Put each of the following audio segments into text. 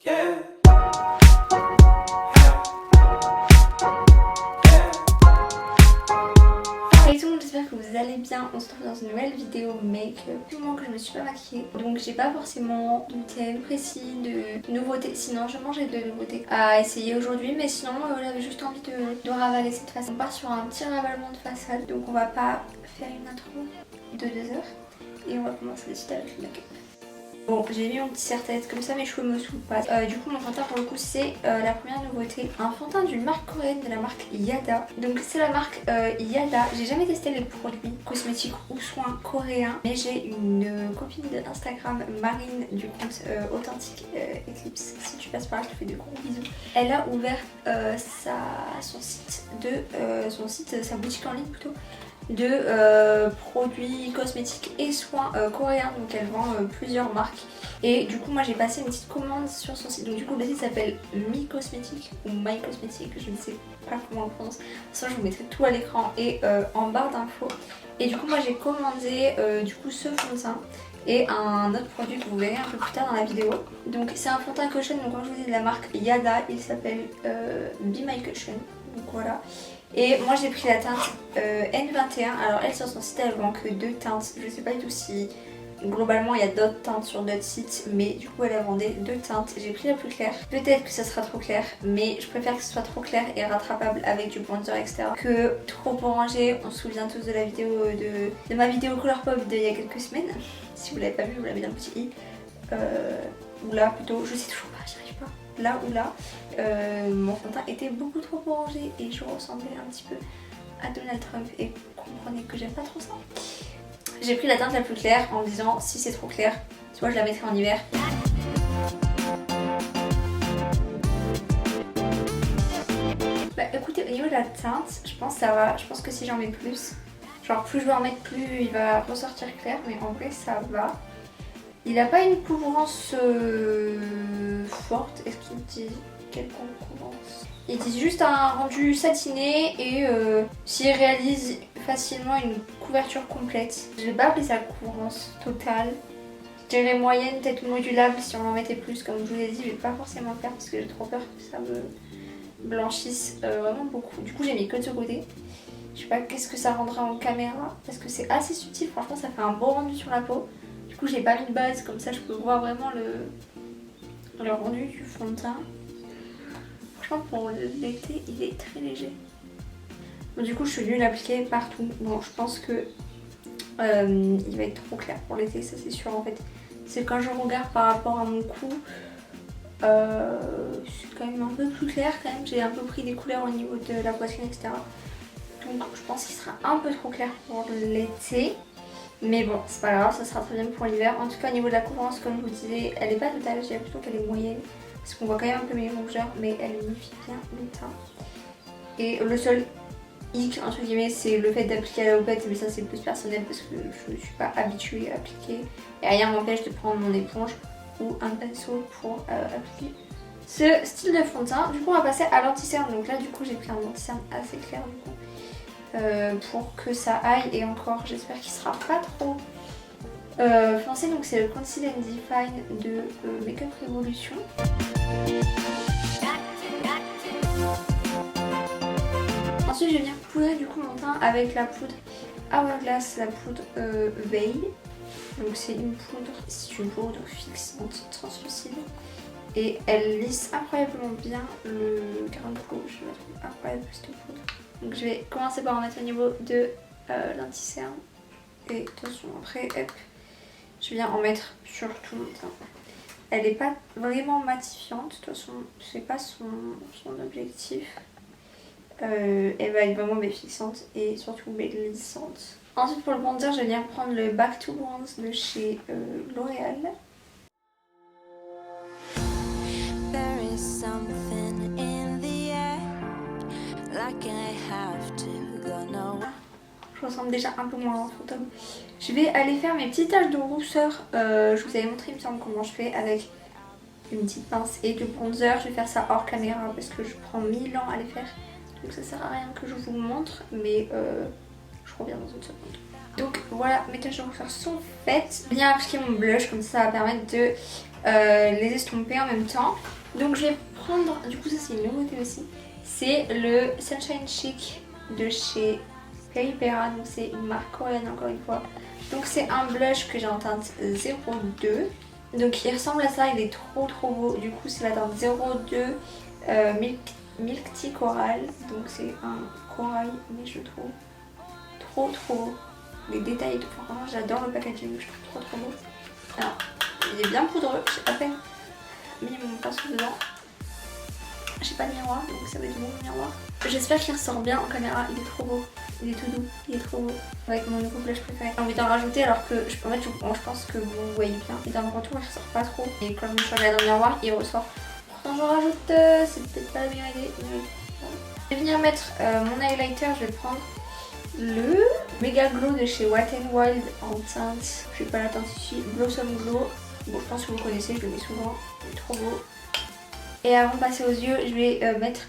Yeah. Salut tout le monde, j'espère que vous allez bien. On se retrouve dans une nouvelle vidéo make-up. Du moment que je me suis pas maquillée, donc j'ai pas forcément de thème précis, de nouveautés. Sinon, je mangeais de nouveautés à essayer aujourd'hui, mais sinon, j'avais juste envie de ravaler cette façade. On part sur un petit ravalement de façade, donc on va pas faire une intro de 2 heures et on va commencer de suite avec le make-up. Bon, j'ai mis mon petit serre-tête, comme ça mes cheveux me saoulent pas. Du coup mon fond de teint pour le coup c'est la première nouveauté. Un fond de teint d'une marque coréenne de la marque Yada. Donc c'est la marque Yada. J'ai jamais testé les produits cosmétiques ou soins coréens. Mais j'ai une copine d'Instagram, Marine, du compte Authentique Eclipse. Si tu passes par là, je te fais de gros bisous. Elle a ouvert sa boutique en ligne plutôt, de produits cosmétiques et soins coréens, donc elle vend plusieurs marques et du coup moi j'ai passé une petite commande sur son site. Donc du coup le site s'appelle Mi Cosmétique ou My Cosmétique, je ne sais pas comment on le prononce, ça je vous mettrai tout à l'écran et en barre d'infos. Et du coup moi j'ai commandé du coup ce fond de teint et un autre produit que vous verrez un peu plus tard dans la vidéo. Donc c'est un fond de teint cushion, donc comme je vous dis de la marque Yada, il s'appelle Be My Cushion, donc voilà. Et moi j'ai pris la teinte N21. Alors elle sur son site elle vend que 2 teintes. Je sais pas du tout si globalement il y a d'autres teintes sur d'autres sites, mais du coup elle a vendu 2 teintes. J'ai pris la plus claire. Peut-être que ça sera trop clair, mais je préfère que ce soit trop clair et rattrapable avec du bronzer etc. que trop orangé. On se souvient tous de la vidéo de ma vidéo Colourpop d'il y a quelques semaines. Si vous l'avez pas vu, vous l'avez dans le petit i. Ou là plutôt, je sais toujours pas, j'y arrive pas. Là ou là, mon fond de teint était beaucoup trop orangé et je ressemblais un petit peu à Donald Trump et comprenez que j'aime pas trop ça. J'ai pris la teinte la plus claire en me disant si c'est trop clair, tu vois je la mettrai en hiver. Bah écoutez, au niveau de la teinte, je pense que ça va, je pense que si j'en mets plus, genre plus je vais en mettre plus il va ressortir clair, mais en vrai ça va. Il n'a pas une couvrance forte. Est-ce qu'il dit quelconque couvrance? Il dit juste un rendu satiné et s'il réalise facilement une couverture complète. Je vais pas appeler ça couvrance totale. Je dirais moyenne, peut-être modulable si on en mettait plus. Comme je vous l'ai dit, je vais pas forcément le faire parce que j'ai trop peur que ça me blanchisse vraiment beaucoup. Du coup j'ai mis que de ce côté. Je sais pas qu'est-ce que ça rendra en caméra parce que c'est assez subtil. Franchement ça fait un beau rendu sur la peau. Du coup j'ai pas mis de base, comme ça je peux voir vraiment le rendu du fond de teint. Franchement pour l'été il est très léger. Bon, du coup je suis venue l'appliquer partout. Bon je pense que il va être trop clair pour l'été, ça c'est sûr en fait. C'est quand je regarde par rapport à mon cou, c'est quand même un peu plus clair quand même. J'ai un peu pris des couleurs au niveau de la poitrine etc. Donc je pense qu'il sera un peu trop clair pour l'été. Mais bon, c'est pas grave, ça sera très bien pour l'hiver. En tout cas, au niveau de la couvrance, comme je vous disais, elle est pas totale, je dirais plutôt qu'elle est moyenne. Parce qu'on voit quand même un peu mes rougeurs, mais elle unifie bien le teint. Et le seul hic, entre guillemets, c'est le fait d'appliquer à la houppette. Mais ça, c'est plus personnel parce que je ne suis pas habituée à appliquer. Et rien m'empêche de prendre mon éponge ou un pinceau pour appliquer ce style de fond de teint. Du coup, on va passer à l'anti-cerne. Donc là, du coup, j'ai pris un anti-cerne assez clair, du coup. Pour que ça aille et encore j'espère qu'il sera pas trop foncé. Donc c'est le Conceal and Define de Makeup Revolution. Ensuite je vais venir poudrer du coup mon teint avec la poudre Hourglass, la poudre Veil. Donc c'est une poudre fixante translucide et elle lisse incroyablement bien le grain de peau. Je la trouve incroyable cette poudre. Donc je vais commencer par en mettre au niveau de l'anti-cerne. Et de toute façon après hop, je viens en mettre sur tout mon teint. Elle n'est pas vraiment matifiante, de toute façon c'est pas son objectif. Elle va être vraiment fixante et surtout lissante. Ensuite pour le bronzer je viens prendre le Back to Bronze de chez L'Oréal. Je ressemble déjà un peu moins à un fantôme. Je vais aller faire mes petites taches de rousseur. Je vous avais montré il me semble comment je fais avec une petite pince et du bronzer. Je vais faire ça hors caméra parce que je prends 1000 ans à les faire. Donc ça sert à rien que je vous montre, mais je reviens dans une seconde. Donc voilà, mes taches de rousseur sont faites. Je viens appliquer mon blush, comme ça va permettre de les estomper en même temps. Donc je vais prendre, du coup ça c'est une nouveauté aussi, c'est le Sunshine Chic de chez Peripera, donc c'est une marque coréenne encore une fois. Donc c'est un blush que j'ai en teinte 02. Donc il ressemble à ça, il est trop beau. Du coup c'est la teinte 02 Milk Tea Coral. Donc c'est un corail, mais je trouve trop beau. Les détails, franchement j'adore le packaging, je trouve trop beau. Alors il est bien poudreux, j'ai à peine mis mon pinceau dedans. J'ai pas de miroir, donc ça va être mon miroir. J'espère qu'il ressort bien en caméra, il est trop beau. Il est tout doux, il est trop beau. Avec mon nouveau blush préféré. J'ai envie d'en rajouter alors que je pense que vous voyez bien. Et dans le retour il ressort pas trop. Et quand je me change dans le miroir, il ressort. Pourtant j'en rajoute, c'est peut-être pas la meilleure idée. Je vais venir mettre mon highlighter, je vais prendre le Mega Glow de chez Wet n Wild en teinte, je sais pas la teinte ici, Blossom Glow. Bon, je pense que vous connaissez, je le mets souvent, il est trop beau. Et avant de passer aux yeux, je vais mettre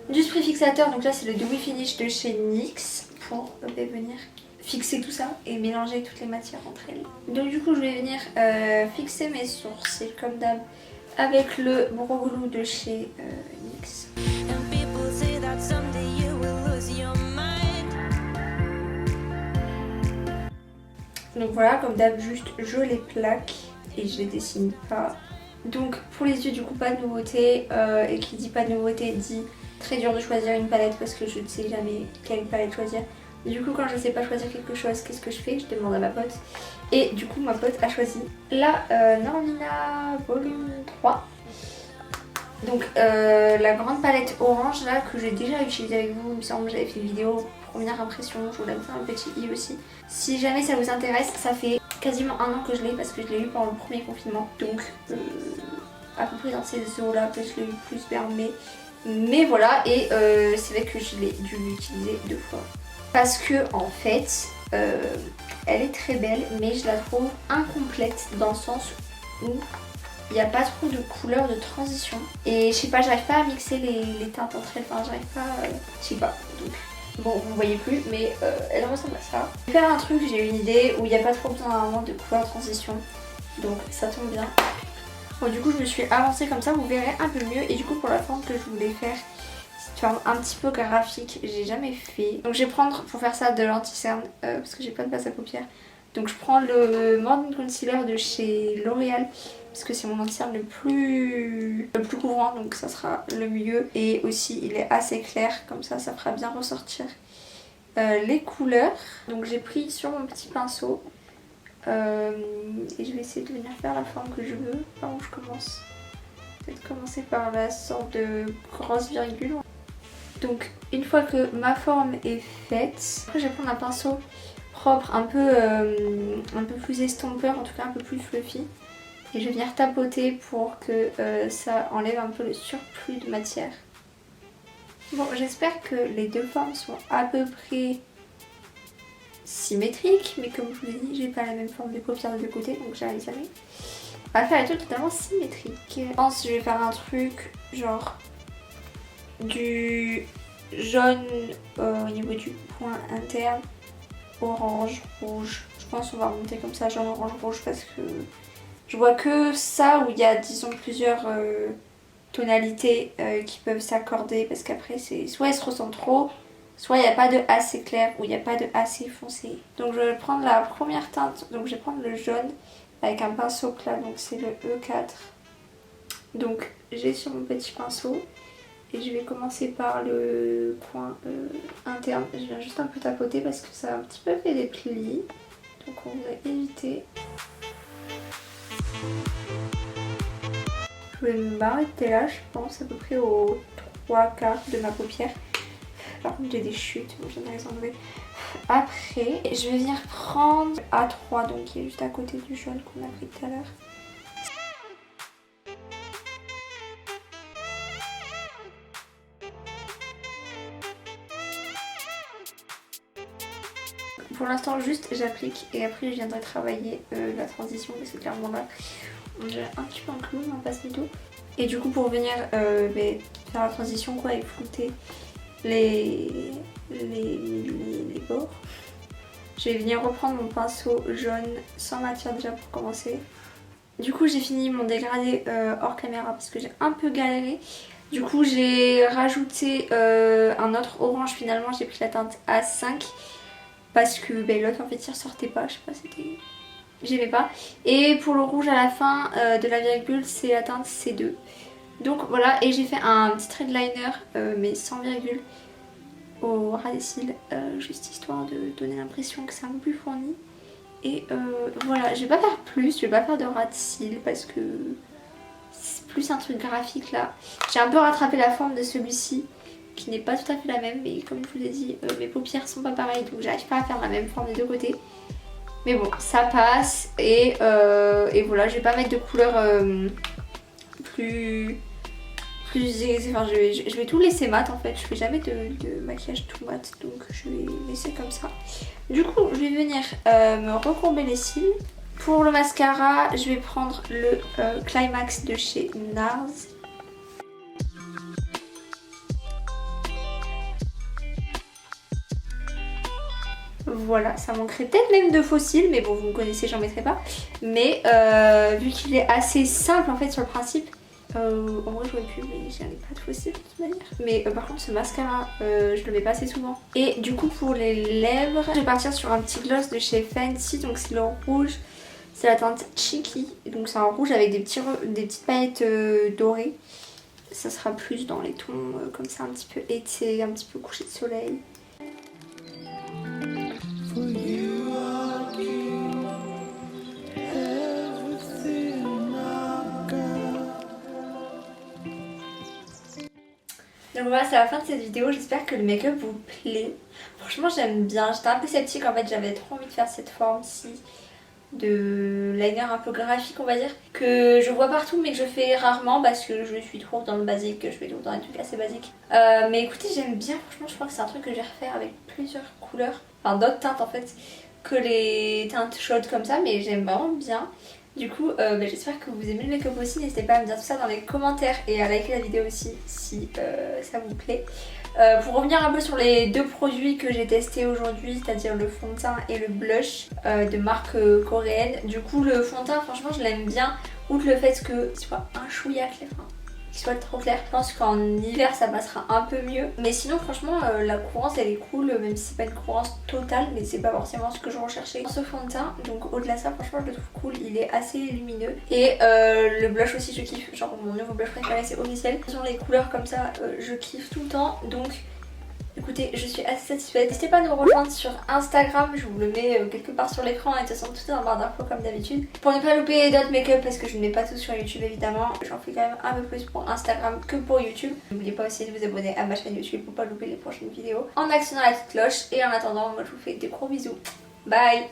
du spray fixateur. Donc là, c'est le Dewy Finish de chez NYX pour venir fixer tout ça et mélanger toutes les matières entre elles. Donc du coup, je vais venir fixer mes sourcils comme d'hab avec le Brow Glue de chez NYX. Donc voilà, comme d'hab, juste je les plaque et je les dessine pas. Donc pour les yeux, du coup, pas de nouveauté. Et qui dit pas de nouveauté dit très dur de choisir une palette parce que je ne sais jamais quelle palette choisir. Du coup, quand je ne sais pas choisir quelque chose, qu'est-ce que je fais? Je demande à ma pote. Et du coup, ma pote a choisi la Normina Volume 3. Donc la grande palette orange là que j'ai déjà utilisée avec vous, il me semble, j'avais fait une vidéo première impression, je vous la mets un petit i aussi. Si jamais ça vous intéresse, ça fait quasiment un an que je l'ai parce que je l'ai eu pendant le premier confinement. Donc à peu près dans ces eaux là que je l'ai eu plus vers mai. Mais voilà, et c'est vrai que je l'ai dû l'utiliser 2 fois. Parce que en fait, elle est très belle, mais je la trouve incomplète dans le sens où il n'y a pas trop de couleurs de transition. Et je sais pas, j'arrive pas à mixer les teintes entre elles, enfin j'arrive pas, je sais pas. Donc bon, vous ne voyez plus, mais elle ressemble à ça. Je vais faire un truc, j'ai une idée où il n'y a pas trop besoin normalement de couleurs de transition. Donc ça tombe bien. Bon, du coup je me suis avancée comme ça, vous verrez un peu mieux. Et du coup pour la forme que je voulais faire, c'est une forme un petit peu graphique, j'ai jamais fait. Donc je vais prendre pour faire ça de l'anti-cerne parce que j'ai pas de base à paupières. Donc je prends le Morning Concealer de chez L'Oréal parce que c'est mon anti-cerne le plus couvrant, donc ça sera le mieux. Et aussi il est assez clair, comme ça ça fera bien ressortir les couleurs. Donc j'ai pris sur mon petit pinceau et je vais essayer de venir faire la forme que je veux. Par où je commence? Peut-être commencer par la sorte de grosse virgule. Donc une fois que ma forme est faite, après je vais prendre un pinceau propre, un peu plus estompeur, en tout cas un peu plus fluffy. Et je vais venir tapoter pour que ça enlève un peu le surplus de matière. Bon, j'espère que les deux formes sont à peu près symétriques, mais comme je vous l'ai dit, j'ai pas la même forme de paupières des deux côtés, donc j'arrive jamais à faire les trucs totalement symétriques. Je pense que je vais faire un truc genre du jaune au niveau du point interne, orange, rouge. Je pense qu'on va remonter comme ça, jaune, orange, rouge, parce que je vois que ça où il y a disons plusieurs tonalités qui peuvent s'accorder, parce qu'après c'est soit elles se ressemblent trop, soit il n'y a pas de assez clair ou il n'y a pas de assez foncé. Donc je vais prendre la première teinte, donc je vais prendre le jaune avec un pinceau plat, donc c'est le E4. Donc j'ai sur mon petit pinceau et je vais commencer par le coin interne. Je viens juste un peu tapoter parce que ça a un petit peu fait des plis, donc on va éviter. Je vais m'arrêter là, je pense, à peu près aux 3/4 de ma paupière. Par contre, j'ai des chutes, donc j'aimerais les enlever. Après, je vais venir prendre A3, donc qui est juste à côté du jaune qu'on a pris tout à l'heure. Pour l'instant, juste j'applique et après je viendrai travailler la transition parce que clairement là, on dirait un petit peu un clown, on passe du tout. Et du coup, pour venir faire la transition quoi et flouter les bords, je vais venir reprendre mon pinceau jaune sans matière déjà pour commencer. Du coup j'ai fini mon dégradé hors caméra parce que j'ai un peu galéré. Du coup j'ai rajouté un autre orange, finalement j'ai pris la teinte A5 parce que l'autre en fait il ressortait pas, je sais pas, c'était... J'aimais pas. Et pour le rouge à la fin de la virgule c'est la teinte C2. Donc voilà, et j'ai fait un petit trait de liner mais sans virgule au ras des cils, juste histoire de donner l'impression que c'est un peu plus fourni. Et voilà, je vais pas faire plus, je vais pas faire de ras de cils parce que c'est plus un truc graphique là. J'ai un peu rattrapé la forme de celui-ci qui n'est pas tout à fait la même, mais comme je vous l'ai dit, mes paupières sont pas pareilles donc j'arrive pas à faire la même forme des deux côtés. Mais bon, ça passe et voilà, je vais pas mettre de couleur plus enfin, je vais tout laisser mat en fait, je fais jamais de maquillage tout mat donc je vais laisser comme ça. Du coup je vais venir me recourber les cils. Pour le mascara je vais prendre le Climax de chez NARS. Voilà, ça manquerait peut-être même de faux cils, mais bon vous me connaissez, j'en mettrai pas. Mais vu qu'il est assez simple en fait sur le principe, en vrai je vois plus mais j'en ai pas de faux cils de toute manière. Mais par contre ce mascara je le mets pas assez souvent. Et du coup pour les lèvres, je vais partir sur un petit gloss de chez Fancy, donc c'est le rouge. C'est la teinte Cheeky, donc c'est un rouge avec des petites paillettes dorées. Ça sera plus dans les tons comme ça un petit peu été, un petit peu coucher de soleil. Donc voilà, c'est la fin de cette vidéo, j'espère que le make-up vous plaît. Franchement j'aime bien, j'étais un peu sceptique en fait, j'avais trop envie de faire cette forme-ci de liner un peu graphique on va dire, que je vois partout mais que je fais rarement parce que je suis trop dans le basique, je fais tout le temps des trucs assez basiques. Mais écoutez j'aime bien, franchement je crois que c'est un truc que je vais refaire avec plusieurs couleurs, enfin d'autres teintes en fait que les teintes chaudes comme ça, mais j'aime vraiment bien. Du coup j'espère que vous aimez le make-up aussi, n'hésitez pas à me dire tout ça dans les commentaires et à liker la vidéo aussi si ça vous plaît. Pour revenir un peu sur les deux produits que j'ai testés aujourd'hui, c'est-à-dire le fond de teint et le blush de marque coréenne. Du coup le fond de teint franchement je l'aime bien, outre le fait que soit un chouïa clair, qu'il soit trop clair. Je pense qu'en hiver ça passera un peu mieux. Mais sinon franchement la courance elle est cool, même si c'est pas une courance totale, mais c'est pas forcément ce que je recherchais dans ce fond de teint. Donc au-delà de ça franchement je le trouve cool, il est assez lumineux. Et le blush aussi je kiffe, genre mon nouveau blush préféré c'est officiel. Sur les couleurs comme ça je kiffe tout le temps, donc écoutez, je suis assez satisfaite. N'hésitez pas à nous rejoindre sur Instagram, je vous le mets quelque part sur l'écran et de toute façon tout est en barre d'infos comme d'habitude. Pour ne pas louper d'autres make-up parce que je ne mets pas tout sur YouTube évidemment, j'en fais quand même un peu plus pour Instagram que pour YouTube. N'oubliez pas aussi de vous abonner à ma chaîne YouTube pour ne pas louper les prochaines vidéos en actionnant la petite cloche. Et en attendant, moi je vous fais des gros bisous. Bye!